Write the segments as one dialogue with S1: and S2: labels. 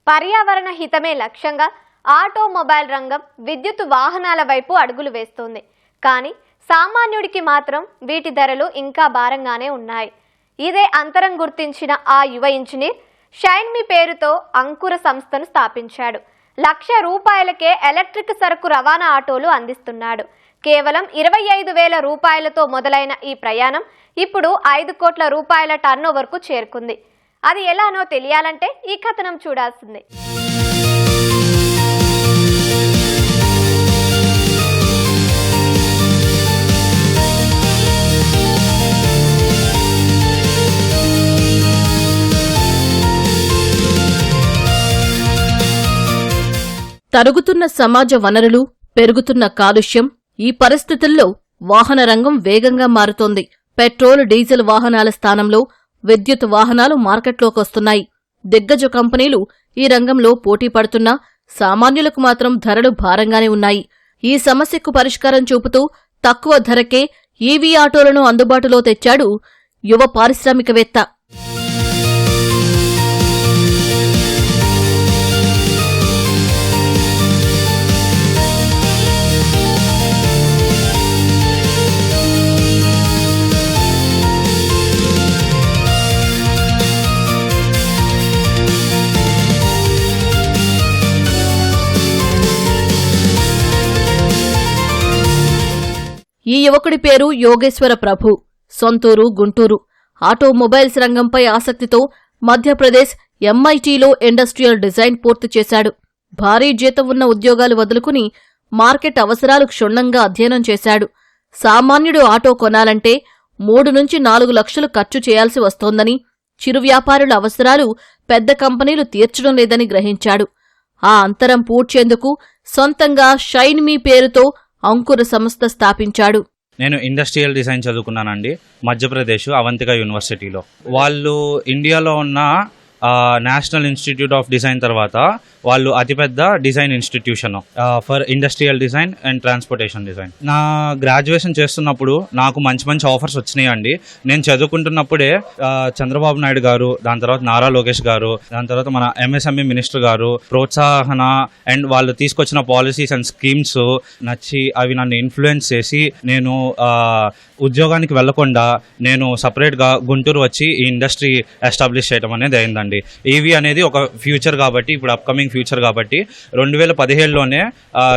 S1: పర్యావరణ హితమే లక్ష్యంగా ఆటోమొబైల్ రంగం విద్యుత్ వాహనాల వైపు అడుగులు వేస్తోంది. కానీ సామాన్యుడికి మాత్రం వీటి ధరలు ఇంకా భారంగానే ఉన్నాయి. ఇదే అంతరం గుర్తించిన ఆ యువ ఇంజనీర్ షైన్మి పేరుతో అంకుర సంస్థను స్థాపించాడు. ₹1,00,000కే ఎలక్ట్రిక్ సరుకు రవాణా ఆటోలు అందిస్తున్నాడు. కేవలం 25,000 రూపాయలతో మొదలైన ఈ ప్రయాణం ఇప్పుడు 5 కోట్ల రూపాయల టర్నోవర్కు చేరుకుంది. అది ఎలానో తెలియాలంటే ఈ కథనం చూడాల్సిందే.
S2: తరుగుతున్న సమాజ వనరులు, పెరుగుతున్న కాలుష్యం, ఈ పరిస్థితుల్లో వాహన రంగం వేగంగా మారుతోంది. పెట్రోల్, డీజిల్ వాహనాల స్థానంలో విద్యుత్ వాహనాలు మార్కెట్లోకొస్తున్నాయి. దిగ్గజ కంపెనీలు ఈ రంగంలో పోటీ పడుతున్నా సామాన్యులకు మాత్రం ధరలు భారంగానే ఉన్నాయి. ఈ సమస్యకు పరిష్కారం చూపుతూ తక్కువ ధరకే ఈవీ ఆటోలను అందుబాటులో తెచ్చాడు యువ పారిశ్రామికవేత్త. ఈ యువకుడి పేరు యోగేశ్వర ప్రభు. సొంతూరు గుంటూరు. ఆటోమొబైల్స్ రంగంపై ఆసక్తితో మధ్యప్రదేశ్ ఎంఐటీలో ఇండస్ట్రియల్ డిజైన్ పూర్తి చేశాడు. భారీ జీతం ఉన్న ఉద్యోగాలు వదులుకుని మార్కెట్ అవసరాలు క్షుణ్ణంగా అధ్యయనం చేశాడు. సామాన్యుడు ఆటో కొనాలంటే 3 నుంచి 4 లక్షలు ఖర్చు చేయాల్సి వస్తోందని, చిరు వ్యాపారుల అవసరాలు పెద్ద కంపెనీలు తీర్చడం లేదని గ్రహించాడు. ఆ అంతరం పూడ్చేందుకు సొంతంగా షైన్మి పేరుతో అంకుర సంస్థ స్థాపించాడు.
S3: నేను ఇండస్ట్రియల్ డిజైన్ చదువుకున్నానండి మధ్యప్రదేశ్ అవంతిక యూనివర్సిటీలో. వాళ్ళు ఇండియాలో ఉన్న నేషనల్ ఇన్స్టిట్యూట్ ఆఫ్ డిజైన్ తర్వాత వాళ్ళు అతిపెద్ద design institution for industrial design and transportation design. నా గ్రాడ్యుయేషన్ చేస్తున్నప్పుడు నాకు మంచి మంచి ఆఫర్స్ వచ్చినాయండి. నేను చదువుకుంటున్నప్పుడే చంద్రబాబు నాయుడు గారు, దాని తర్వాత నారా లోకేష్ గారు, దాని తర్వాత మన ఎంఎస్ఎంఈ మినిస్టర్ గారు ప్రోత్సాహన అండ్ వాళ్ళు తీసుకొచ్చిన పాలసీస్ అండ్ స్కీమ్స్ నచ్చి అవి నన్ను ఇన్ఫ్లుయెన్స్ చేసి నేను ఉద్యోగానికి వెళ్లకుండా నేను సపరేట్గా గుంటూరు వచ్చి ఈ ఇండస్ట్రీ ఎస్టాబ్లిష్ చేయడం అనేది అయిందండి. ఈవీ అనేది ఒక ఫ్యూచర్ కాబట్టి, ఇప్పుడు అప్కమింగ్ ఫ్యూచర్ కాబట్టి 2017లోనే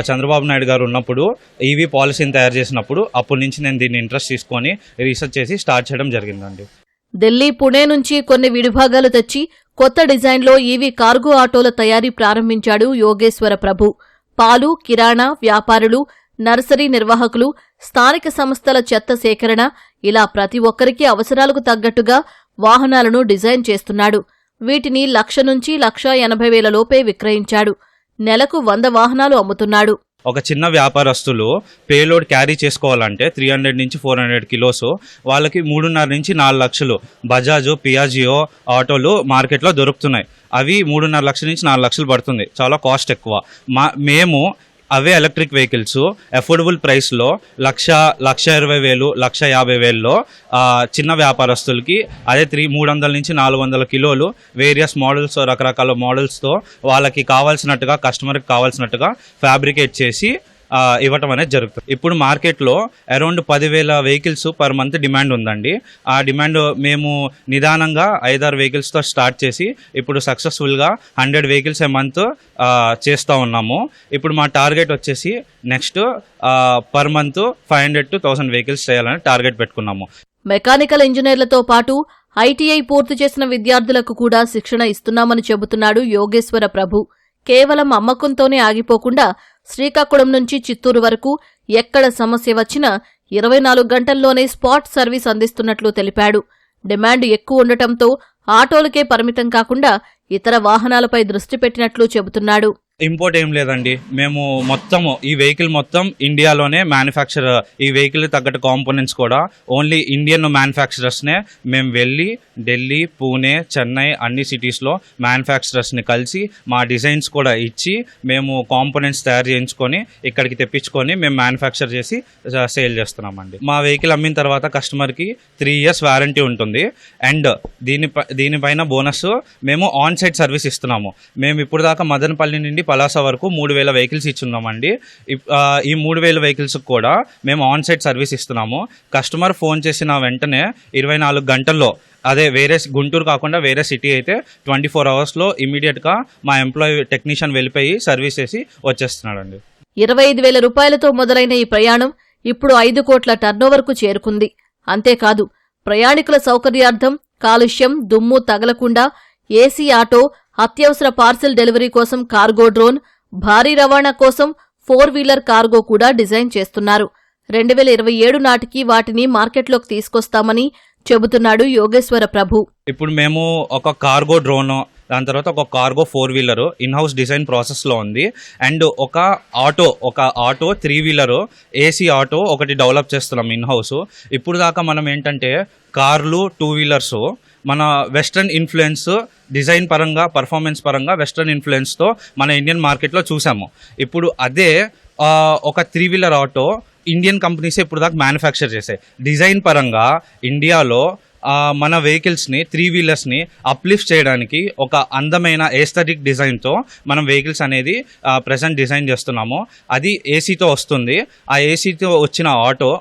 S3: చంద్రబాబు నాయుడు గారు ఉన్నప్పుడు ఈవీ పాలసీని తయారు చేసినప్పుడు అప్పటి నుంచి నేను దీన్ని ఇంట్రెస్ట్ తీసుకొని రీసెర్చ్ చేసి స్టార్ట్ చేయడం జరిగిందండి.
S2: ఢిల్లీ, పుణే నుంచి కొన్ని విడిభాగాలు తెచ్చి కొత్త డిజైన్లో ఈవీ కార్గో ఆటోల తయారీ ప్రారంభించాడు యోగేశ్వర ప్రభు. పాలు, కిరాణా వ్యాపారులు, నర్సరీ నిర్వాహకులు, స్థానిక సంస్థల చెత్త సేకరణ, ఇలా ప్రతి ఒక్కరికి అవసరాలకు తగ్గట్టుగా వాహనాలను డిజైన్ చేస్తున్నాడు. వీటిని 1,00,000 నుంచి 1,80,000 లోపే విక్రయించాడు. నెలకు 100 వాహనాలు అమ్ముతున్నాడు.
S3: ఒక చిన్న వ్యాపారస్తులు పేలోడ్ క్యారీ చేసుకోవాలంటే 300 నుంచి 400 కిలోస్ వాళ్ళకి 3.5 నుంచి 4 లక్షలు బజాజ్, పియాజియో ఆటోలు మార్కెట్లో దొరుకుతున్నాయి. అవి 3.5 లక్షల నుంచి 4 లక్షలు పడుతుంది. చాలా కాస్ట్ ఎక్కువ. మేము అవే ఎలక్ట్రిక్ వెహికల్స్ అఫోర్డబుల్ ప్రైస్లో 1,20,000, 1,50,000లో చిన్న వ్యాపారస్తులకి అదే 300 నుంచి 400 కిలోలు వేరియస్ మోడల్స్, రకరకాల మోడల్స్తో వాళ్ళకి కావాల్సినట్టుగా, కస్టమర్కి కావాల్సినట్టుగా ఫ్యాబ్రికేట్ చేసి ఇవ్వటం అనేది జరుగుతుంది. ఇప్పుడు మార్కెట్లో around 10,000 vehicles per month demand ఉందండి. ఆ డిమాండ్ మేము నిదానంగా 5-6 వెహికల్స్తో స్టార్ట్ చేసి ఇప్పుడు సక్సెస్ఫుల్గా 100 వెహికల్స్ ఏ మంత్ చేస్తూ ఉన్నాము. ఇప్పుడు మా టార్గెట్ వచ్చేసి next per month 500 to 1000 vehicles చేయాలని టార్గెట్ పెట్టుకున్నాము.
S2: మెకానికల్ ఇంజనీర్లతో పాటు ఐటీఐ పూర్తి చేసిన విద్యార్థులకు కూడా శిక్షణ ఇస్తున్నామని చెబుతున్నాడు యోగేశ్వర ప్రభు. కేవలం అమ్మకంతోనే ఆగిపోకుండా శ్రీకాకుళం నుంచి చిత్తూరు వరకు ఎక్కడ సమస్య వచ్చినా 24 గంటల్లోనే స్పాట్ సర్వీస్ అందిస్తున్నట్లు తెలిపాడు. డిమాండ్ ఎక్కువ ఉండటంతో ఆటోలకే పరిమితం కాకుండా ఇతర వాహనాలపై దృష్టి పెట్టినట్లు చెబుతున్నాడు.
S3: ఇంపోర్ట్ ఏం లేదండి. మేము మొత్తము ఈ వెహికల్ మొత్తం ఇండియాలోనే మ్యానుఫ్యాక్చర్, ఈ వెహికల్ తగ్గట్టు కాంపోనెంట్స్ కూడా ఓన్లీ ఇండియన్ మ్యానుఫ్యాక్చరర్స్నే మేము వెళ్ళి ఢిల్లీ, పూణే, చెన్నై అన్ని సిటీస్లో మ్యానుఫ్యాక్చరర్స్ని కలిసి మా డిజైన్స్ కూడా ఇచ్చి మేము కాంపోనెంట్స్ తయారు చేయించుకొని ఇక్కడికి తెప్పించుకొని మేము మ్యానుఫ్యాక్చర్ చేసి సేల్ చేస్తున్నామండి. మా వెహికల్ అమ్మిన తర్వాత కస్టమర్కి 3 years వారంటీ ఉంటుంది. అండ్ దీనిపైన బోనస్ మేము ఆన్ సైట్ సర్వీస్ ఇస్తున్నాము. మేము ఇప్పుడు దాకా మదనపల్లి నుండి పలాస వరకు 3000 వెహికల్స్ ఇచ్చున్నామండి. ఈ 3000 వెహికల్స్ కూడా మేము ఆన్ సైట్ సర్వీస్ ఇస్తున్నాము. కస్టమర్ ఫోన్ చేసిన వెంటనే 24 గంటల్లో, అదే వేరే గుంటూరు కాకుండా వేరే సిటీ అయితే 24 hours ఇమీడియట్గా మా ఎంప్లాయీ టెక్నీషియన్ వెళ్ళిపోయి సర్వీస్ చేసి వచ్చేస్తున్నాడండి.
S2: 25,000 రూపాయలతో మొదలైన ఈ ప్రయాణం ఇప్పుడు 5 కోట్ల టర్నోవర్కు చేరుకుంది. అంతేకాదు, ప్రయాణికుల సౌకర్యార్థం కాలుష్యం, దుమ్ము తగలకుండా ఏసీ ఆటో, అత్యవసర పార్సిల్ డెలివరీ కోసం కార్గో డ్రోన్, భారీ రవాణా కోసం 4-wheeler కార్గో కూడా డిజైన్ చేస్తున్నారు. 2027 నాటికి వాటిని మార్కెట్లోకి తీసుకొస్తామని చెబుతున్నాడు యోగేశ్వర ప్రభు.
S3: ఇప్పుడు మేము ఒక కార్గో డ్రోన్, దాని తర్వాత ఒక కార్గో 4-wheeler ఇన్హౌస్ డిజైన్ ప్రాసెస్లో ఉంది. అండ్ ఒక ఆటో 3-wheeler ఏసీ ఆటో ఒకటి డెవలప్ చేస్తున్నాం ఇన్హౌస్. ఇప్పుడు దాకా మనం ఏంటంటే కార్లు, 2-wheelers మన వెస్ట్రన్ ఇన్ఫ్లుయెన్స్, డిజైన్ పరంగా, పర్ఫార్మెన్స్ పరంగా వెస్ట్రన్ ఇన్ఫ్లుయెన్స్తో మన ఇండియన్ మార్కెట్లో చూసాము. ఇప్పుడు అదే ఒక 3-wheeler ఆటో ఇండియన్ కంపెనీస్ ఇప్పుడు దాకా మ్యానుఫ్యాక్చర్ చేసాయి. డిజైన్ పరంగా ఇండియాలో మన వెహికల్స్ని, 3-wheelersని అప్లిఫ్ట్ చేయడానికి ఒక అందమైన ఏస్థెటిక్ డిజైన్తో మనం వెహికల్స్ అనేది ప్రెజెంట్ డిజైన్ చేస్తున్నాము. అది ఏసీతో వస్తుంది. ఆ ఏసీతో వచ్చిన ఆటో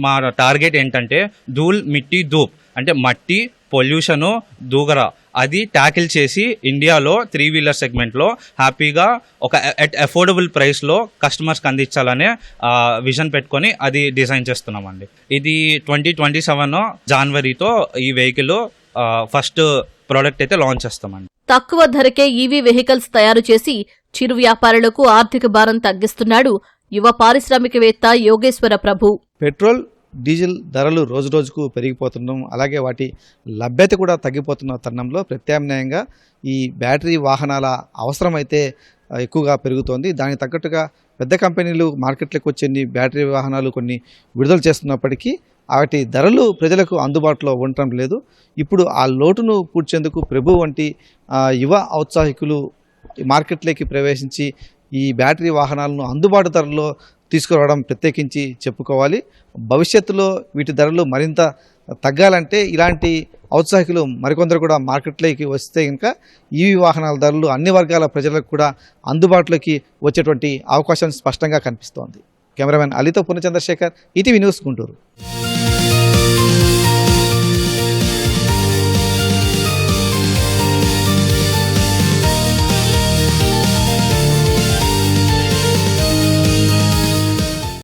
S3: మా టార్గెట్ ఏంటంటే ధూల్, మిట్టి, ధూప్ అంటే మట్టి, పొల్యూషను, దూగర అది ట్యాకిల్ చేసి ఇండియాలో 3-wheeler సెగ్మెంట్లో హ్యాపీగా ఒక అఫోర్డబుల్ ప్రైస్లో కస్టమర్స్కి అందించాలనే విజన్ పెట్టుకొని అది డిజైన్ చేస్తున్నామండి. ఇది 2027 జనవరితో ఈ వెహికల్ ఫస్ట్ ప్రోడక్ట్ అయితే లాంచ్ చేస్తామండి.
S2: తక్కువ ధరకే ఈవీ వెహికల్స్ తయారు చేసి చిరు వ్యాపారులకు ఆర్థిక భారం తగ్గిస్తున్నాడు యువ పారిశ్రామికవేత్త యోగేశ్వర ప్రభు.
S4: పెట్రోల్, డీజిల్ ధరలు రోజురోజుకు పెరిగిపోతుండడం, అలాగే వాటి లభ్యత కూడా తగ్గిపోతున్న తరుణంలో ప్రత్యామ్నాయంగా ఈ బ్యాటరీ వాహనాల అవసరం అయితే ఎక్కువగా పెరుగుతోంది. దానికి తగ్గట్టుగా పెద్ద కంపెనీలు మార్కెట్లోకి వచ్చే బ్యాటరీ వాహనాలు కొన్ని విడుదల చేస్తున్నప్పటికీ వాటి ధరలు ప్రజలకు అందుబాటులో ఉండటం లేదు. ఇప్పుడు ఆ లోటును పూడ్చేందుకు ప్రభు వంటి యువ ఔత్సాహికులు మార్కెట్లోకి ప్రవేశించి ఈ బ్యాటరీ వాహనాలను అందుబాటు ధరల్లో తీసుకురావడం ప్రత్యేకించి చెప్పుకోవాలి. భవిష్యత్తులో వీటి ధరలు మరింత తగ్గాలంటే ఇలాంటి ఔత్సాహికులు మరికొందరు కూడా మార్కెట్లోకి వస్తే కనుక ఈవీ వాహనాల ధరలు అన్ని వర్గాల ప్రజలకు కూడా అందుబాటులోకి వచ్చేటువంటి అవకాశం స్పష్టంగా కనిపిస్తోంది. కెమెరామెన్ అలీతో పూర్ణచంద్రశేఖర్, ఈటీవీ న్యూస్, గుంటూరు.